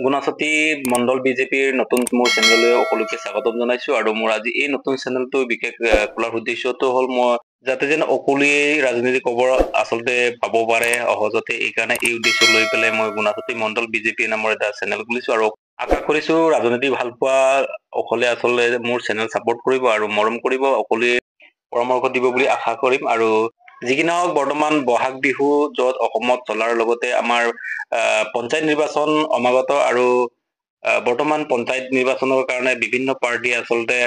গুণাসতী মণ্ডল বিজেপিৰ নতুন মোৰ চেনেললৈ সকলোকে স্বাগতম জনাইছো আৰু মোৰ আজি এই নতুন চেনেলটো বিশেষ খোলাৰ উদ্দেশ্যটো হ'ল মই যাতে যেন অকলেই ৰাজনৈতিক খবৰ আচলতে পাব পাৰে সহজতে এই কাৰণে এই উদ্দেশ্য লৈ পেলাই মই গুণাসতী মণ্ডল বিজেপি নামৰ এটা চেনেল খুলিছো আৰু আশা কৰিছো ৰাজনীতি ভাল পোৱা অকলে আচলতে মোৰ চেনেল সাপোৰ্ট কৰিব আৰু মৰম কৰিব অকলে পৰামৰ্শ দিব বুলি আশা কৰিম আৰু যিকি নহওক বৰ্তমান বহাগ বিহু য'ত অসমত চলাৰ লগতে আমাৰ পঞ্চায়ত নিৰ্বাচন সমাগত আৰু বৰ্তমান পঞ্চায়ত নিৰ্বাচনৰ কাৰণে বিভিন্ন পাৰ্টি আচলতে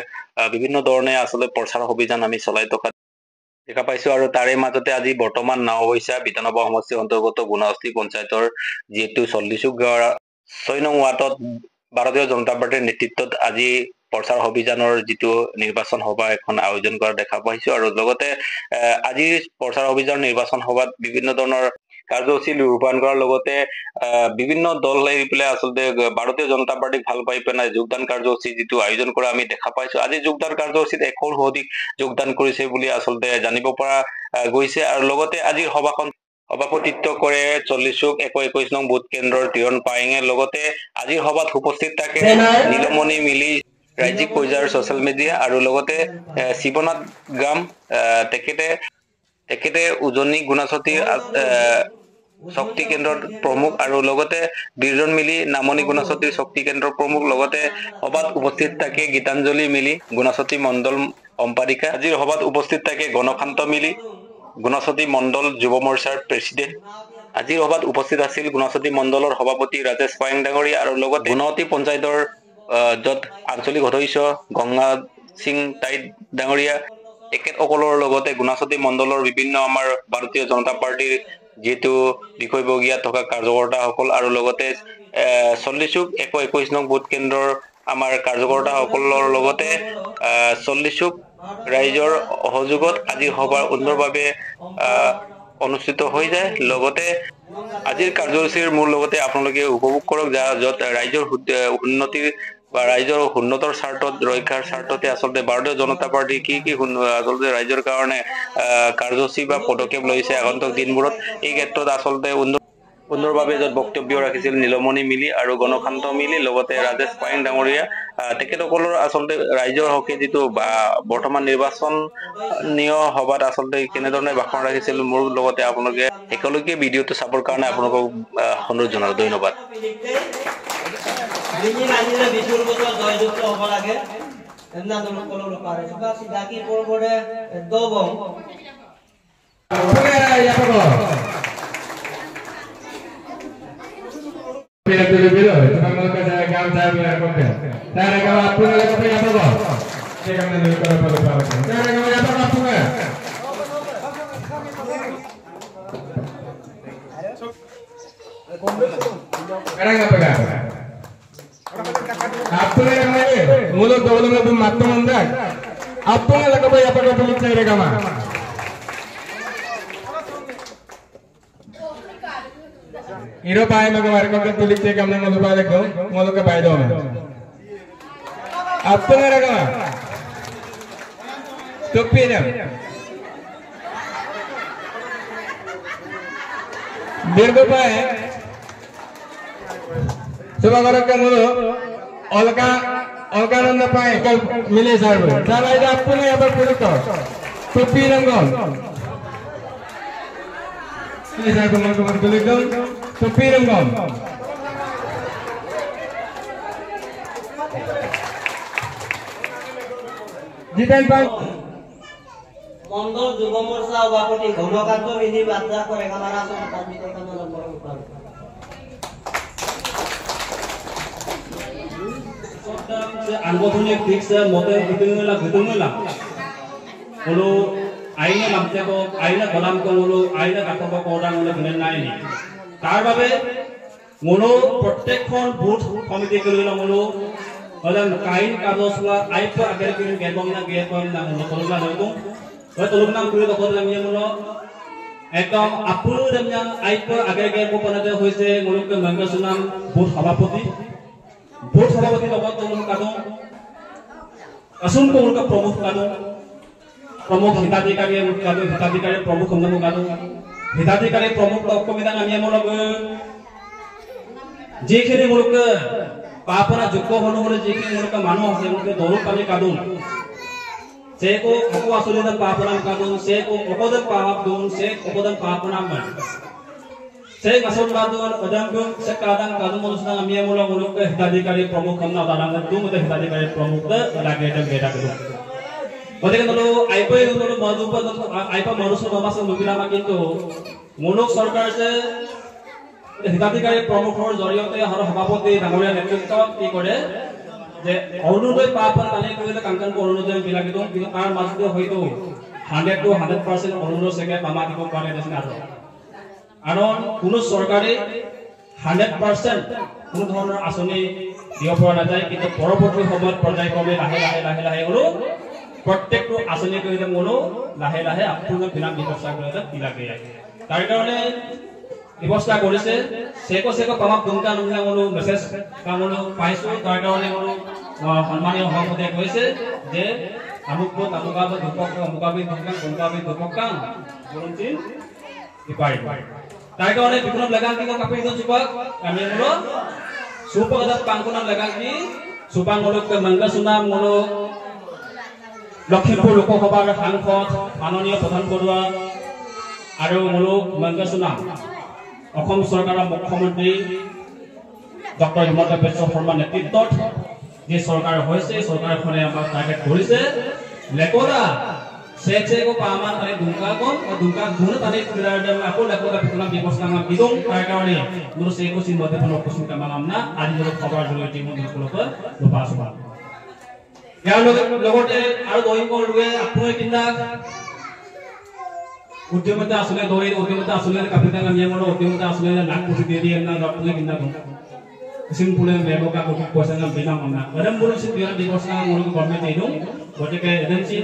বিভিন্ন ধৰণে আচলতে প্ৰচাৰ অভিযান আমি চলাই থকা দেখা পাইছো আৰু তাৰে মাজতে আজি বৰ্তমান নাওবৈচা বিধানসভা সমষ্টিৰ অন্তৰ্গত গুণাসতী পঞ্চায়তৰ যিহেতু 40 গাঁৱৰ 6 নং ৱাৰ্ডত ভাৰতীয় জনতা পাৰ্টিৰ নেতৃত্বত আজি প্ৰচাৰ অভিযানৰ যিটো নিৰ্বাচন সভা এখন আয়োজন কৰা দেখা পাইছো আৰু লগতে আজি প্ৰচাৰ অভিযান নিৰ্বাচন সভাত বিভিন্ন ধৰণৰ কাৰ্যসূচী ৰূপায়ণ কৰাৰ লগতে বিভিন্ন দল এৰি পেলাই আচলতে ভাৰতীয় জনতা পাৰ্টিক ভাল পাই পেলাই যোগদান কাৰ্যসূচী যিটো আয়োজন কৰা আমি দেখা পাইছো আজি যোগদান কাৰ্যসূচীত 100ৰো অধিক যোগদান কৰিছে বুলি আচলতে জানিব পৰা গৈছে আৰু লগতে আজিৰ সভাখন সভাপতিত্ব কৰে 40-121 নং বুথ কেন্দ্ৰৰ তিৰণ পাইঙে লগতে আজিৰ সভাত উপস্থিত থাকে নীলমণি মিলি ৰাজ্যিক পৰ্যায়ৰ সোশ্যাল মিডিয়া আৰু লগতে শিৱনাথ গাম তেখেতে উজনি গুণাসতী শক্তি কেন্দ্ৰৰ প্ৰমুখ আৰু লগতে বীৰজন মিলি নামনি গুণাসতী শক্তি কেন্দ্ৰৰ প্ৰমুখ লগতে সভাত উপস্থিত থাকে গীতাঞ্জলি মিলি গুণাসতী মণ্ডল সম্পাদিকা আজিৰ সভাত উপস্থিত থাকে গণকান্ত মিলি গুণাসতী মণ্ডল যুৱ মৰ্চাৰ প্ৰেছিডেণ্ট আজিৰ সভাত উপস্থিত আছিল গুণাসতী মণ্ডলৰ সভাপতি ৰাজেশ পাইং ডাঙৰীয়া আৰু লগতে গুণাসতী পঞ্চায়তৰ য'ত আঞ্চলিক সদস্য গংগা সিং টাইট ডাঙৰীয়া তেখেতসকলৰ লগতে গুণাসতী মণ্ডলৰ বিভিন্ন আমাৰ ভাৰতীয় জনতা পাৰ্টিৰ যেহেতু বিষয়বগীয়া থকা কাৰ্যকৰ্তাসকল আৰু লগতে 40-121 নং বুথ কেন্দ্ৰৰ আমাৰ কাৰ্যকৰ্তাসকলৰ লগতে 40 ৰাইজৰ সহযোগত আজি সভা সুন্দৰভাৱে অনুষ্ঠিত হৈ যায় লগতে আজিৰ কাৰ্যসূচীৰ মোৰ লগতে আপোনালোকে উপভোগ কৰক য'ত ৰাইজৰ উন্নতিৰ বা ৰাইজৰ উন্নতৰ স্বাৰ্থত ৰক্ষাৰ স্বাৰ্থতে আচলতে ভাৰতীয় জনতা পাৰ্টি কি আচলতে ৰাইজৰ কাৰণে কাৰ্যসূচী বা পদক্ষেপ লৈছে আগন্তুক দিনবোৰত এই ক্ষেত্ৰত আচলতে সুন্দৰভাৱে য'ত বক্তব্য ৰাখিছিল নীলমণি মিলি আৰু গণকান্ত মিলি লগতে ৰাজেশ পাইং ডাঙৰীয়া তেখেতসকলৰ আচলতে ৰাইজৰ হকে যিটো বৰ্তমান নিৰ্বাচনীয় সভাত আচলতে কেনেধৰণে ভাষণ ৰাখিছিল মোৰ লগতে আপোনালোকে একেলগে ভিডিঅ'টো চাবৰ কাৰণে আপোনালোকক অনুৰোধ জনালো ধন্যবাদ mulut dawlam lebih matang mendak apa yang lakukan apa yang boleh cari kama hero pai maga warga kan tulis cek kami mulut balik dong mulut ke pai dong apa yang lakukan topi ni berapa pai coba warga mulut Olkananda Pai मिले sir चला इधर आपने यहाँ पर पूरी तो टोपी रंगों मिले सर कमर तुले दो टोपी रंगों जितन पाई मंडल जुब मोर्चा सभापति गणकाন্ত मिली बातचीत करेगा हमारा संस्थान भी देखा ना আনবধনীয় ফিক্স মতে গতংলা হলো আইনে লামতে কো আইনে গলাম কো হলো আইনে কাটক কোডাং হলো গুনে নাই নি তার বাবে মনো প্রত্যেকখন বুথ কমিটি করিল মনো হলাম কাইন কাগজলা আইপ আগের কিন গেবম না হলো কললা হইতো হয় তলুক নাম করে দখলাম ইয়ে মনো একদম আপুল দেময়া আইপ আগের গেবো পনাতে হইছে মনুক মঙ্গসনাম বুথ সভাপতি बोर्ड सभापति লগত তলুক কাদো আসুন কোলকা প্রমুখ কাদো प्रमुख हिताधिकारी प्रमुख हिताधिकारी प्रमुख उपकमिदान आमी आमोलग যিখিনি মুলকে পাপনা যোগ্য অনুসৰি যিখিনি মুলকে মানুহ আছে মুলকে দৰু পানী কাদুন সেকো অকো আসলে পাপনাম কাদুন সেকো অকদম পাপ দুন সেক অকদম পাপনাম মান সেই মাসুল কাদুন অদমগুম সে কাদান কাদুন মনুষ্য আমি মুলক মুলকে হিতাধিকারী প্রমুখ আমরা দাদাং দুমতে হিতাধিকারী প্রমুখ লাগে এটা গেটা কৰো গতিকে নলো আইপই নলো মজুপ আইপা মনুষ্য নবাস মুবিলামা কিন্তু মুলক সরকার যে হিতাধিকারী প্ৰমুখৰ জৰিয়তে হৰ সভাপতি ডাঙৰীয়া নেতৃত্বত কি কৰে যে অৰুণোদয় পাপন তালে কৰিলে কাংকান অৰুণোদয় বিলাকে তো কিন্তু তাৰ মাজতে হয়তো 100 to 100% অৰুণোদয় সেকে পামা দিব পাৰে দেশন আৰু কোনো চৰকাৰে 100% কোনো ধৰণৰ আঁচনি দিব পৰা নাযায় কিন্তু পৰৱৰ্তী সময়ত পৰ্যায়ক্ৰমে লাহে হলো প্ৰত্যেকটো আঁচনি কৰিলে মনো লাহে আপোন বিনাম ব্যৱস্থা কৰিলে বিলাকে তাৰ কাৰণে ব্যৱস্থা কৰিছে সেকো পামাক দুমকা নুমলো মেছেজ কামলো পাইছো তাৰ কাৰণে মনো সন্মানীয় সভাপতি কৈছে যে আমুকটো তামুকাব দুপক মুকাবি দুপকাং বলছি ইপাই তাৰ কাৰণে বিক্ৰম লাগাল কি কাপি দুপক আমি মনো সুপগত পাংকুনা লাগাল কি সুপাংগলক মংগা সুনাম মনো লক্ষীপুৰ লোকসভাৰ সাংসদ মাননীয় প্ৰধান বৰুৱা আৰু মনো মংগা সুনাম অসম সরকারের মুখ্যমন্ত্রী ডক্টর হিমন্ত বিশ্ব শর্মার নেতৃত্বত যে সরকার হয়েছে সরকারখনে আমার টার্গেট করেছে লেকোদা সেকো পামান তাই দুমকা গুণ তাই আকো লেকোদা পিছনা ব্যবস্থা আমার দিদম তার কারণে মোর সেকো সিন মধ্যে কোনো প্রশ্ন কামাম না আজি মোর খবর জৰিয়তে মই সকলোকে লপাছো ইয়াৰ লগতে আৰু দৈনিক লুৱে আপুনি কিনা উদ্যমতা আসলে দই উদ্যমতা আসলে কাপিটাল নিয়মৰ উদ্যমতা আসলে লাখ কোটি দিয়ে দিয়ে না ডক্টৰ কিনা কোন সিম্পলে মেবকা কোটি পয়সা না বিনা মামলা গরম বলে সে বিনা ব্যবস্থা মূলক গভর্নমেন্ট এইনো গটিকে এজেন্সি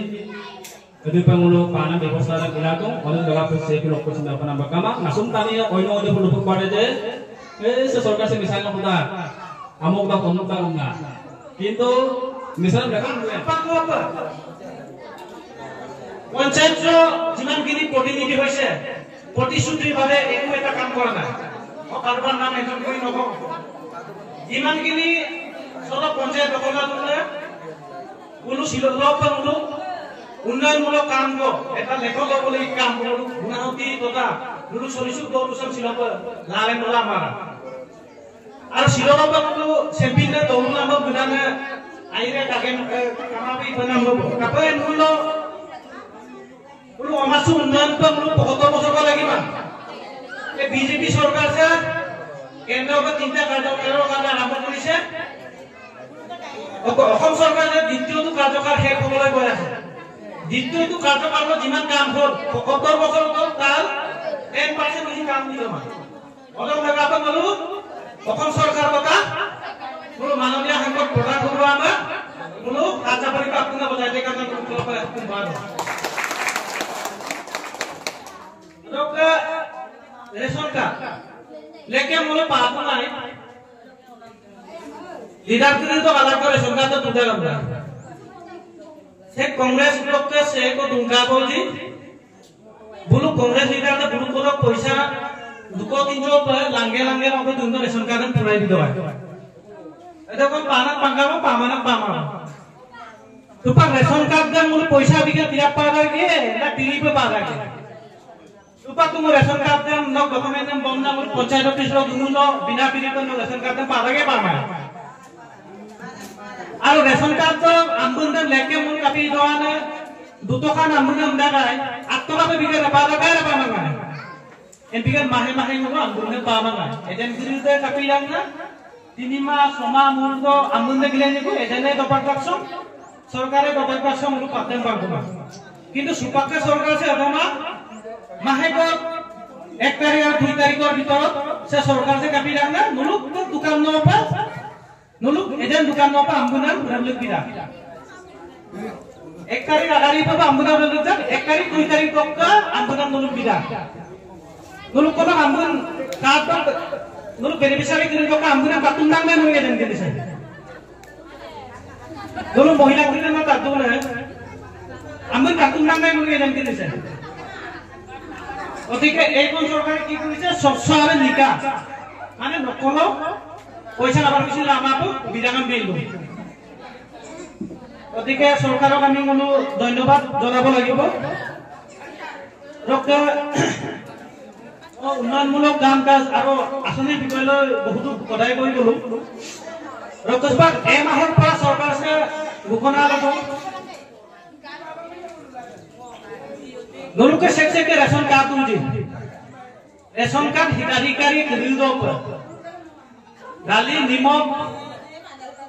যদি পামলো পানা ব্যবস্থা দিলা তো অনেক জায়গা पे से लोग को চিন্তা ভাবনা বাকামা নাসুম তানি অন্য অন্য লোক পারে যে এই সরকার সে মিসাইল না আমক বা তমক না কিন্তু মিসাইল দেখা পঞ্চায়েত যিমানখিনি প্ৰতিনিধি হৈছে প্ৰতিশ্ৰুতিৰ বাবে একো এটা কাম কৰা নাই কাৰোবাৰ নাম এখন কৰি নকওঁ যিমানখিনি চৰকাৰ পঞ্চায়ত অকলে কোনো শিললপনো উন্নয়নমূলক কাম এটা লেখক হ'বলৈ কাম কৰোঁ গুণাহতি তথা গুৰু চলিছো দৌৰচন শিলপ লালে নলা মাৰা আৰু শিললপনো চেম্পিয়ন দৌৰ নাম গুণানে আইৰে তাকে কামাবি নাম কাপে মূল্য বলো আমাসু উন্নয়ন তো বলো 75 বছর লাগিব এই বিজেপি সরকার যে কেন্দ্রক চিন্তা কাৰ্যকৰৰ কাৰণে আৰম্ভ কৰিছে অসম চৰকাৰে দ্বিতীয়টো কাৰ্যকাল শেষ হ'বলৈ গৈ আছে দ্বিতীয়টো কাৰ্যকালত যিমান কাম হ'ল 75 বছৰ হ'ল তাৰ 10% বেছি কাম দিলে মানে অলপ লগাব বলো অসম চৰকাৰ কথা বলো মাননীয় সংসদ প্ৰধান হ'ব আমাৰ বলো কাৰ্যকৰী আপোনাৰ বজাই দেখা কোনো रेशन कार्ड लेके मोले पाप नाही लीडर तो अलग कर रेशन कार्ड तो टूटे लंबा से कांग्रेस लोग के से को दुंगा बोली बोलो कांग्रेस लीडर ने बोलो को पैसा दुको तीनजो पर लांगे हमको दुंगा रेशन कार्ड पुराई दी दवा एदा कोन पाना पंगामा पामाना पामा तो पर रेशन कार्ड दे मोले पैसा बिके दिया पारा के ना टीवी पे पारा के सुपा तुम रेशन कार्ड दे न डॉक्यूमेंट दे बमना मोर पंचायत ऑफिस रो दुनो बिना पिरी तो रेशन कार्ड दे पारा के पामा আর রেশন কার্ড তো আমবুন লেকে মন কাপি দোয়ানে দুটোখান আমবুন আমদাগাই 8 টাকা বিকে পাবা না এন বিকে মাহে মন আমবুন পাবা না এজেন গিরিতে কাপি লাগ না 3 মাস 6 মাস মূল তো আমবুন গিলে নিকো এজেনে দপার পাকছো সরকারে দপার পাকছো মূল পাতেন পাবো না কিন্তু সুপাকে সরকার সে অদমা মাহে কো 1 তারিখ আর 2 তারিখের ভিতর সে সরকার সে কাপি লাগ না মুলুক তো দোকান নপা নুলুক এজেন দোকান নপা আমগুনার রামলুক বিরা 1 তারিখ আগারি পাবা আমগুনার রামলুক যা 1 তারিখ 2 তারিখ তক আমগুনার নুলুক বিরা নুলুক কোন আমগুন কাট নুলুক বেনিফিশিয়ারি দিন তক আমগুনার পাতুন নাম না নুই এজেন দিছে নুলুক মহিলা গুলির না তাদু না আমগুন পাতুন নাম না নুই এজেন দিছে ওদিকে এই কোন সরকার কি করেছে স্বচ্ছ আর নিকা মানে নকল পয়সা নাবার কিছু আমাকো বিধান বিল গতিকে চৰকাৰক আমি কোনো ধন্যবাদ জনাব লাগিব উন্নয়নমূলক কাম কাজ আৰু আঁচনিৰ বিষয়লৈ বহুতো কথাই কৈ গলো ৰকেশবাগ এমাহৰ পৰা চৰকাৰে ঘোষণা ল'ব নলুকে চেক ৰেচন কাৰ্ড তুলি ৰেচন কাৰ্ড হিতাধিকাৰী নিয়োগৰ পৰা দালি নিমখ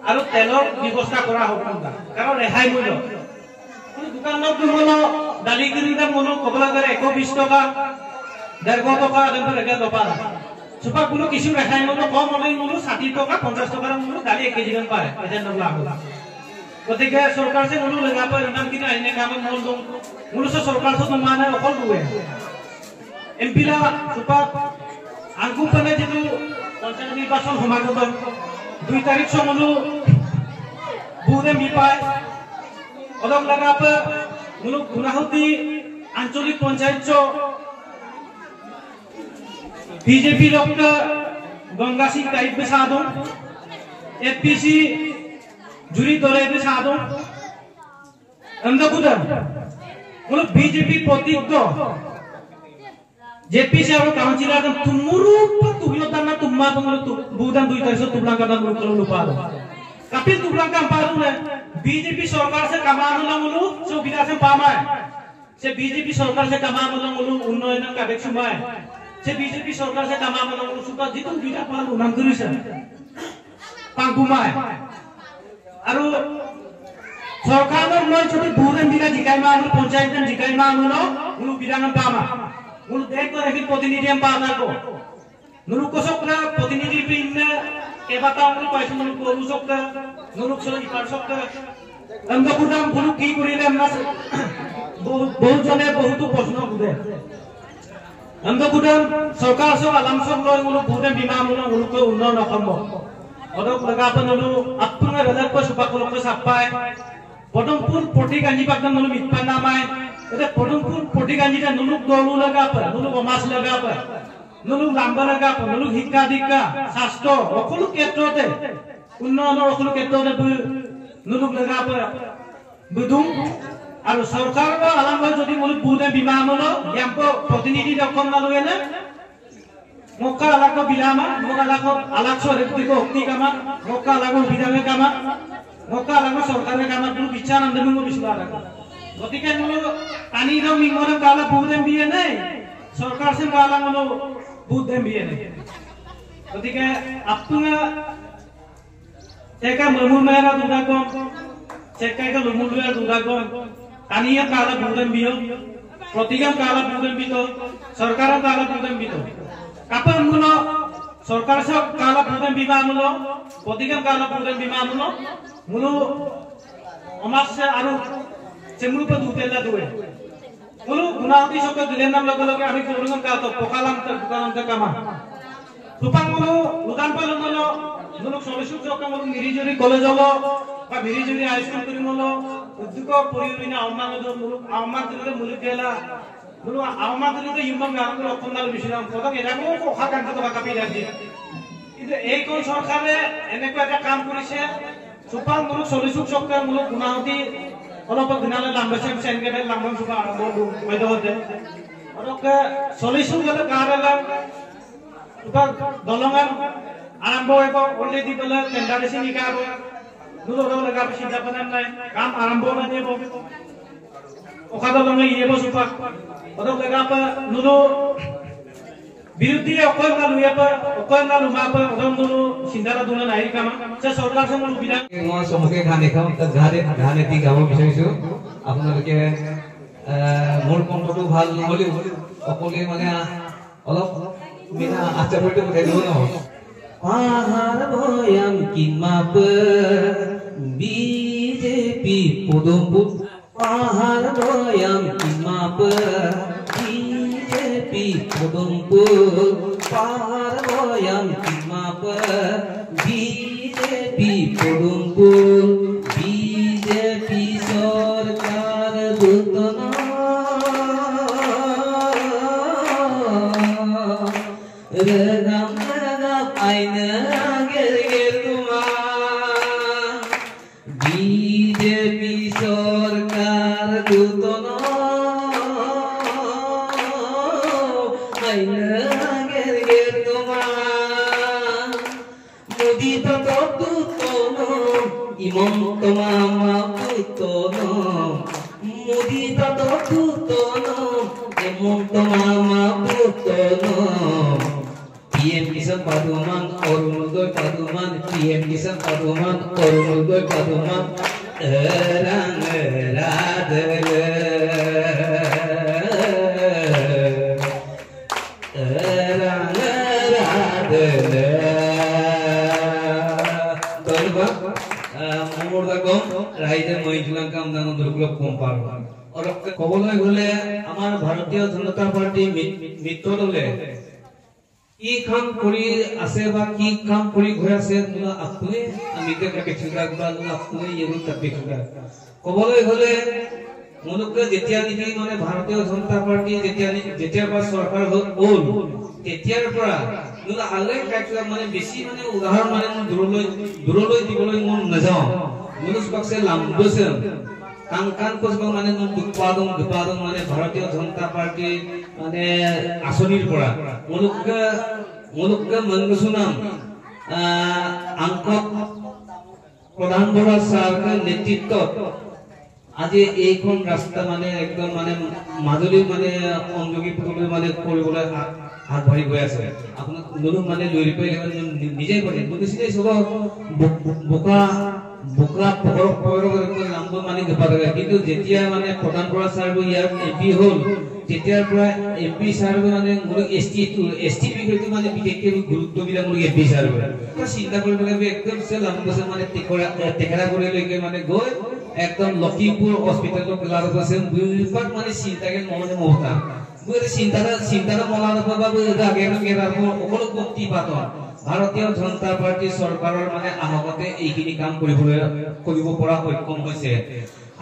আৰু তেলৰ ব্যৱস্থা কৰা হ'ব কাৰণ ৰেহাই মূল্য দোকানত মূল্য দালি কিনিলে মূল্য ক'বলৈ গ'লে 120 টকা 150 টকা এনেকৈ ৰেগে দপা চুপা কোনো কিছু ৰেহাই মূল্য কম হ'লে মূল্য 60 টকা 50 টকাৰ মূল্য দালি 1 কেজি মান পায় এজন লাভ হ'ব গতিকে চৰকাৰে মূল্য লগাব ইমানখিনি আইনে কাম মূল্য চৰকাৰে মানে অকল দুৱে এমপিলা চুপা আংকু পালে যেটো পঞ্চায়ত নিৰ্বাচন সমাগত 2 তাৰিখ সমলো বুৰে মি পায় অলপ লাগাপ মুলুক গুনাহতি আঞ্চলিক পঞ্চায়ত বিজেপি লোক গঙ্গা সিং টাইপ में साधो एपीसी जुरी दौरे में साधो अंदकुदर मुलुक बीजेपी प्रतिज्ञ जेपीसी और काउंसिलर तुमुरु तुबियोताना तुम्मा तुमुरु बुदान 2 तारिख तुबलांका मुलुक लुपा कपिल तुबलांका पारू ने बीजेपी सरकार से कमानुला मुलु सुविधा से पामाय से बीजेपी सरकार से कमानुला मुलु उन्नयन का बेचुमाय से बीजेपी सरकार से कमानुला मुलु सुका जितु बिना पालु नाम करिसे पांगुमाय आरो सरकार মই যদি বুরেন দিলা জিকাই মাनु पंचायत जिकाई मानुलो मुलु बिदान पामा मुलु देख रे प्रतिनिधि पाना को मुलु कोसकरा प्रतिनिधि पिन केबाता मुलु पाइसु मुलु कोरु सकता मुलु सई पार सकता अंगपुराम मुलु की करिले আমরা বহুত জনে বহুত প্রশ্ন বুঝে अंगपुराम सरकार সব আলাম সব লয় মুলু বুরে বিমা মুলু কো উন্নয়ন সম্ভব অদক লাগাপন মুলু আপুনে রাজার কো সুপাকলকে সাপায় পদমপুর পটিগাঞ্জি পাকন মুলু মিতপানা মায় এতে পদমপুর পটিগাঞ্জিটা নুলু দলু লাগাপ নুলু মাছ লাগাপ নুলু লাম্বা লাগাপ নুলু শিক্ষা দীক্ষা স্বাস্থ্য সকলো ক্ষেত্ৰতে উন্নয়নৰ সকলো ক্ষেত্ৰতে নুলু লাগাপ বুদুম আৰু চৰকাৰ বা আলাম যদি মুলু বুনে বিমা মুলু ইয়াম্প প্ৰতিনিধি ৰকম নালয়ে না মক্কা আলাক বিলামা মক্কা আলাক সরেতি কো হক্তি কামা মক্কা আলাক বিধানে কামা মক্কা আলাক সরকারের কামা দুল বিচার আন্দে মু বিসলা রাখা গতিকে মুলু পানি র মিমরে কালা বুদে বিয়ে নাই সরকার সে কালা মুলু বুদে বিয়ে নাই গতিকে আপুনা একা মমু মেরা দুদা কো চেকাইকা লুমুলুয়া দুদা কো কানিয়া কালা বুদে বিয়ে প্রতিগম কালা বুদে বিতো সরকার কালা বুদে বিতো কাপন মুলো সরকার সব কালা বুদে বিমা মুলো প্রতিগম কালা বুদে বিমা মুলো মুলো আমাসে আরো চেমুরু পে দুতেলা দুয়ে মুলো গুনাহতি সব দিলেন নাম লগে লগে আমি করুন কা তো পকালাম তে দোকান তে কামা দুপাং মুলো দোকান পালো মুলো মুলো সলিসু চকা মুলো মিরিজুরি কলেজ হলো বা মিরিজুরি হাই স্কুল করি মুলো উদ্যোগ পরিবিনা আমমানদ মুলো আমমান দিলে মুলো গেলা মুলো আমমান দিলে ইউমান গান করে অপনাল বিশরাম কথা এরাকো কথা কান্ত তো কাপি রাখি কিন্তু এই কোন সরকারে এনেক একটা কাম করিছে সুপাং মুলো সলিসু চকা মুলো গুনাহতি অলপ দিনালে লাম্বাসেম সেনগেটে লাম্বাম সুপা আরম্ভ হইতে হতে ওকে সলিসু গেলে কারেলা সুপা দলঙ্গান আরম্ভ হইব অলরেডি বলে টেন্ডারেশন নিকাব নুলো নুলো লাগা সিধা পানান নাই কাম আরম্ভ না দেব ওকা দলঙ্গে ইয়েব সুপা ওদক লাগা নুলো বিরুদ্ধে অকল না লুয়া পা অকল না লুমা পা ওদম নুলো সিন্দারা দুনা নাই কামা সে সরকার সে মুলো বিধান মই সমকে গান দেখাম তা গানে দি গাব বিচাৰিছো আপোনালোকে মোৰ কণ্ঠটো ভাল নহলেও অকলে মানে অলপ বিনা আচৰণটো বুজাই দিব ন পাহাৰ ভয়াম কিমাপ বিজেপি পদমপুৰ পাহাৰ ভয়াম কিমাপ বিজেপি পদমপুৰ পাহাৰ ভয়াম কিমাপ বিজেপি পদমপুৰ বিজেপি সরকার দুতন রে গাম আইনা গের গের mudita tono imam mama putono mudita tono imam mama putono PM Kisan Paduman Ormuldoi Paduman PM Kisan Paduman Ormuldoi Paduman erang radele erang radele tolba murda kom raide moijulan kam dan durglok kompar और কবলৈ গলে আমাৰ ভাৰতীয় জনতা party মিত্ৰ দলে কি কাম কৰি আছে বা কি কাম কৰি গৈ আছে আপুনি আমি কেনেকৈ ঠিকা কৰা আপুনি এইবোৰ তাপিকা কবলৈ গলে মনুকে যেতিয়া নেকি মানে ভাৰতীয় জনতা পাৰ্টি যেতিয়া বা চৰকাৰ হ'ল তেতিয়াৰ পৰা আগে কাইলা মানে বেছি মানে উদাহৰণ মানে দূৰলৈ দিবলৈ মন নাযাওঁ মনুষ পক্ষে লাম্বছে কাম কৰিব মানে উৎপাদন মানে ভাৰতীয় জনতা পাৰ্টি মানে আসনিৰ পৰা মনুকে মনগুসুনাম আংকক প্ৰধান বৰা চৰকাৰৰ নেতৃত্বত আজি এইখন ৰাস্তা মানে একদম মানে মাজুলী মানে সংযোগী পথলৈ মানে কৰিবলৈ আগবাঢ়ি গৈ আছে আপোনাক মানে লৈ নিজে কৰে বুজিছে সব বোকা পৰৰ নামটো মানে গপাৰে কিন্তু যেতিয়া মানে প্ৰধান বৰা চাৰব ইয়াৰ এমপি হ'ল তেতিয়াৰ পৰা এমপি চাৰব মানে মোৰ এসটি বিষয়টো মানে বিশেষকৈ গুৰুত্ব দিলা মোৰ এমপি চাৰব তো চিন্তা কৰিব লাগে একদম সেল আমগছে মানে টেকৰা কৰি লৈকে মানে গৈ একদম লকিপুৰ হস্পিটালত লাগত আছে দুইপাক মানে চিন্তাকে মনে মহতা বুঝে চিন্তাটা মনাৰ বাবে আগে সকলো ব্যক্তি পাতন ভাৰতীয় জনতা পাৰ্টি চৰকাৰৰ মানে আহকতে এইখিনি কাম কৰিব পৰা সক্ষম হৈছে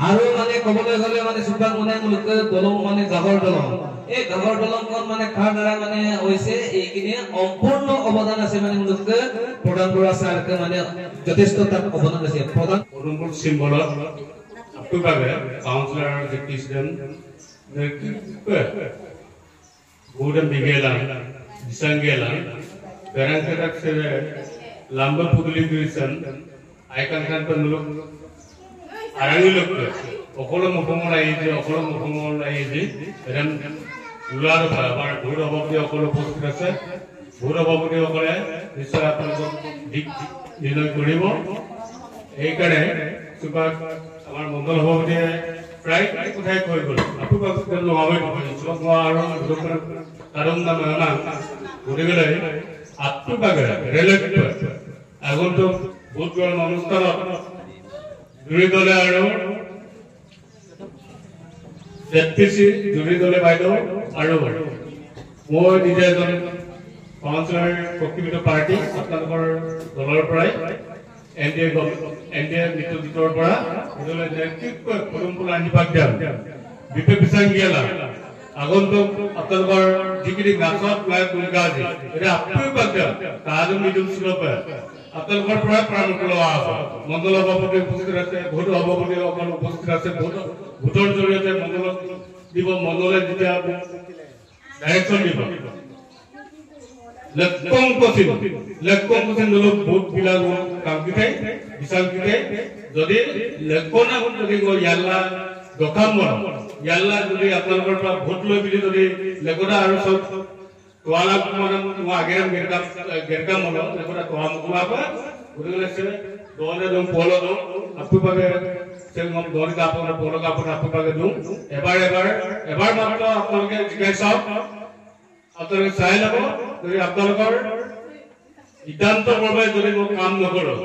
আৰু মানে কবলৈ গলে মানে সুবাক মানে মুলকে দলং মানে গাভৰ দলং এই গাভৰ দলংখন মানে কাৰ দ্বাৰা মানে হৈছে এইখিনি সম্পূৰ্ণ অৱদান আছে মানে মুলকে প্ৰধান বৰা চাৰকে মানে যথেষ্ট তাত অৱদান আছে প্ৰধান অনুমোল সিম্বলত আপুভাবে কাউন্সিলর যে president Budan Miguelan, Disangelan, Berankatak Sere, Lamba Puduli Wilson, I can have a look. Arangi look, Okolo Mukomona easy, then Lula about Buddha of the Okolo Post, Buddha of the Okole, this Dick, you know, Kuribo, Ekane, Super, our Mongol of the right, I could have called. Apuka Arun the Mana, Udivile, Apuka, relative. I want to put your monster up. Duridole, Deputy, Duridole Bido, Aro. More details on Councillor Kokimito Party, September Dollar Price, and their little Ditora, Purumpula Nipagam, Bipe Pisangela, Agonto, Atalvar, Jikiri Nasot, like Bulgazi, Rapupaga, Tadam Middle Sloper, Atalvar Pramukula, Mongola Babu Pustrase, Buddha Babu Pustrase, Buddha Jolete, Mongola, Divo Mongola, Direction Divo. Lekong kosin dulu boat bilang kangkite, bisa kite, jadi lekona pun jadi go yalla dokam mon, yalla jadi apal berapa boat lo pilih jadi lekona harus tuala kumaran ageran gerkam mon, lekona tuam kumapa, udah lese doa dong polo dong, apa bagai selngom doa kapur polo kapur apa bagai dong, ebar maksud apal ke jika sah. আপনাদের চাই যাব যদি আপনাদের সিদ্ধান্ত করবে যদি কোনো কাম নকৰো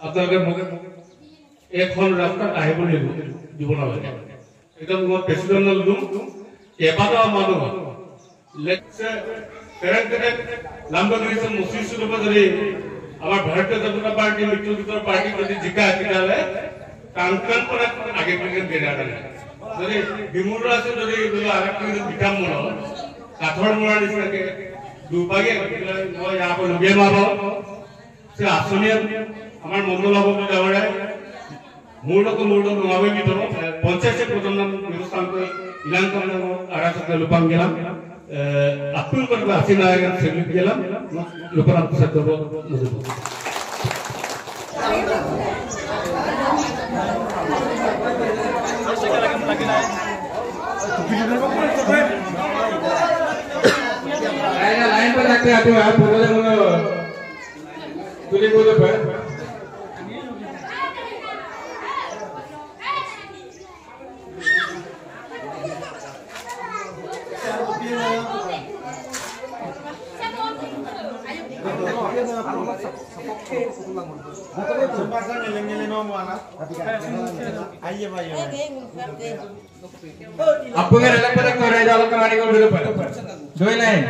আপনাদেৰ মুখে এখন ৰাস্তা আহিব দিব নালাগে এটা মই প্ৰেসিডেন্টল দিম কেবাটা মানুহ লেকছে পেৰেণ্ট নাম্বাৰ দিছে মুছিছৰ যদি আমাৰ ভাৰতীয় জনতা পাৰ্টি মিত্ৰজোঁটৰ পাৰ্টি যদি জিকা তেতিয়াহ'লে কাংকান পৰা আগে গেৰা যদি বিমূৰ আছে যদি আগে বিকাম মন কাঠৰ মৰা নিচিনাকে দুভাগে মই ইয়াৰ পৰা লগে মাৰো সে আসনি আমাৰ মংগল হ'ব গাঁৱৰে মোৰ লগত নোহাবে ভিতৰত পঞ্চায়ত প্ৰথম অনুষ্ঠান কৰি ইলান কৰা আৰাচক লুপাং গেলাম আপুল কৰিব আছিল না সেলিব্ৰেট গেলাম luparan pusat dobo mudu. Lain pa lagi ato ha, puro lang mga tuloy-tuloy pa. Apa yang dalam pada kau raya dalam kemari kau dulu pada dua lain.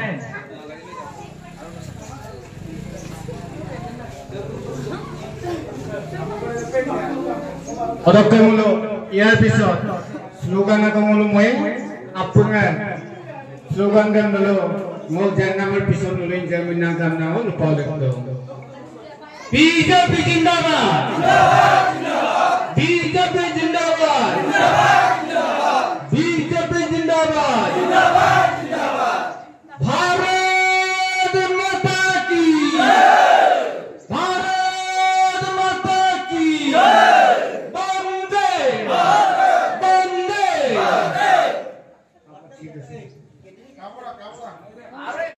Otak kamu ia episode slogan kamu mulai apa kan slogan kan dulu mau jangan episode dulu yang jamin nakam nahu lupa lekdo. BJP जिंदाबाद BJP